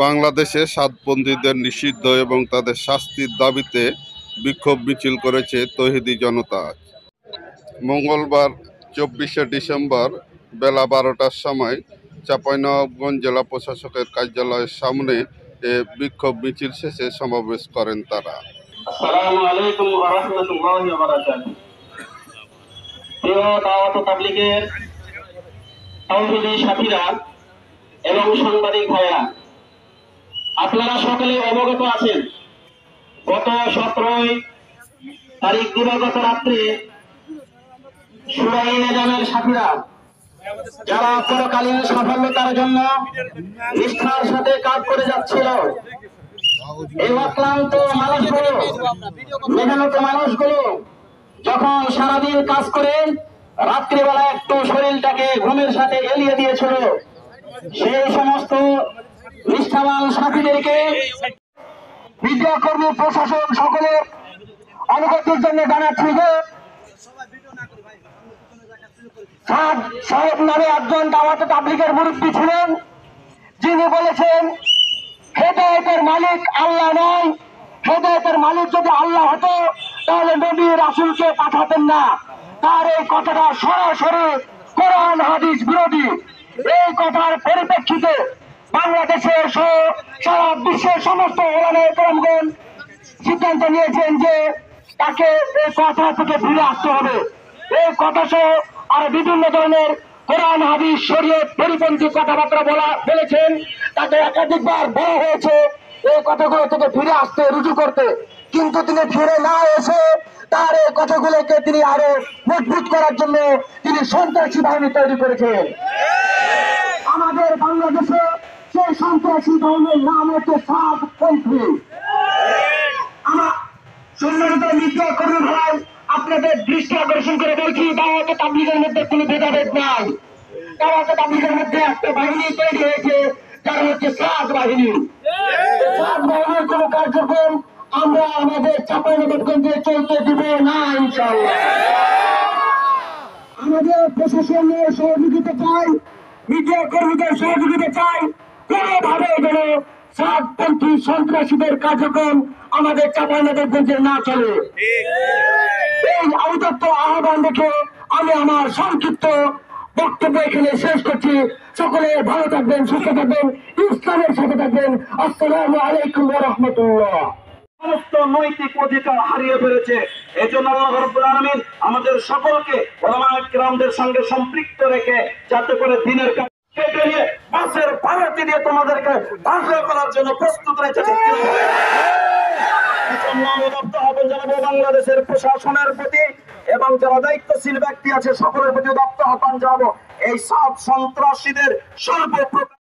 বাংলাদেশে সাতপন্থীদের নিষিদ্ধ এবং তাদের শাস্তির দাবিতে বিক্ষোভ মিছিল করেছে তৌহিদি জনতা। মঙ্গলবার 24শে ডিসেম্বর বেলা 12টার সময় চাঁপাইনবাবগঞ্জ জেলা প্রশাসকের কার্যালয়ের সামনে বিক্ষোভ মিছিল শেষে সমাবেশ করেন তারা। আসসালামু আলাইকুম ওয়া রাহমাতুল্লাহি ওয়া বারাকাতুহু। প্রিয় দাওয়াত তাবলীগের তৌহিদি সাথীরা এবং সাংবাদিক ভাইরা, আপনারা সকলে অবগত আছেন, গত 17 তারিখ দিবাগত রাত্রে শুরাই নিজামের সাথীরা যারা পরকালীন সাফল্যতার জন্য নিষ্ঠার সাথে কাজ করে যাচ্ছিল, এই অক্লান্ত মানুষগুলো, মেহনত মানুষগুলো যখন সারাদিন কাজ করে রাত্রিবেলা একটু শরীরটাকে ঘুমের সাথে এলিয়ে দিয়েছিল, সেই সমস্ত নিষ্ঠাবান সাথীদেরকে মিডিয়া কর্মী, প্রশাসন সকলের অনুগতির জন্য জানাচ্ছি যে সাহেব নামে একজন দাওয়াত তাবলীগের মুরব্বী ছিলেন, যিনি বলেছেন হেদায়েতের মালিক আল্লাহ নয়, হেদায়েতের মালিক যদি আল্লাহ হতো তাহলে নবী রাসূলকে পাঠাতেন না। তার এই কথাটা সরাসরি কোরআন হাদিস বিরোধী। এই কথার পরিপ্রেক্ষিতে বাংলাদেশের সারা বিশ্বের সমস্ত ওলামায়ে কেরামগণ সিদ্ধান্ত নিয়েছেন যে তাকে এই কথা থেকে ফিরে আসতে হবে। এই কথা সহ আর বিভিন্ন ধরনের কোরআন হাদিস শরীয়ত পরিপন্থী কথাবার্তা বলেছেন, তাকে একাধিকবার বলা হয়েছে এই কথাগুলো থেকে ফিরে আসতে, রুজু করতে, কিন্তু তিনি ফিরে না এসে তার এই কথাগুলোকে তিনি আরো মজবুত করার জন্য তিনি সন্ত্রাসী বাহিনী তৈরি করেছেন। আমাদের বাংলাদেশে সেই সন্ত্রাসী বাহিনীর নাম হচ্ছে সাতপন্থী। আমার সম্মানিত মিডিয়া কর্মী ভাই, আপনাদের দৃষ্টি আকর্ষণ করে বলছি, দাওয়াত তাবলীগের মধ্যে কোনো ভেদাভেদ নাই। দাওয়াত তাবলীগের মধ্যে একটা বাহিনী তৈরি হয়েছে, যারা হচ্ছে সাত বাহিনী। সাত বাহিনীর কোন কার্যক্রম আমরা আমাদের চাঁপাইনবাবগঞ্জে চলতে দিব না ইনশাআল্লাহ। আমাদের প্রশাসনের সহযোগিতা চাই, মিডিয়া কর্মীদের সহযোগিতা চাই, কোনোভাবে যেন সাতপন্থী সন্ত্রাসীদের কার্যক্রম আমাদের চাঁপাইনবাবগঞ্জে না চলে। এই উদাত্ত আহ্বান দেখে আমি আমার সংক্ষিপ্ত বক্তব্য এখানে শেষ করছি। সকলে ভালো থাকবেন, সুস্থ থাকবেন, ইসলামের সাথে থাকবেন। আসসালামু আলাইকুম ওয়া রাহমাতুল্লাহ। সমস্ত নৈতিক অধিকার হারিয়ে ফেলেছে। এই জন্য আল্লাহ রাব্বুল আলামিন আমাদের সকলকে উলামায়ে কিরামদের সঙ্গে সম্পৃক্ত রেখে যাতে করে দিনের কাজ কেটে নিয়ে মাছের ভাড়াটি দিয়ে তোমাদেরকে ধ্বংস করার জন্য প্রস্তুত রয়েছে। বাংলাদেশের প্রশাসনের প্রতি এবং যারা দায়িত্বশীল ব্যক্তি আছে সকলের প্রতি দপ্তর আহ্বান জানাবো, এই সব সন্ত্রাসীদের সর্বপ্রকার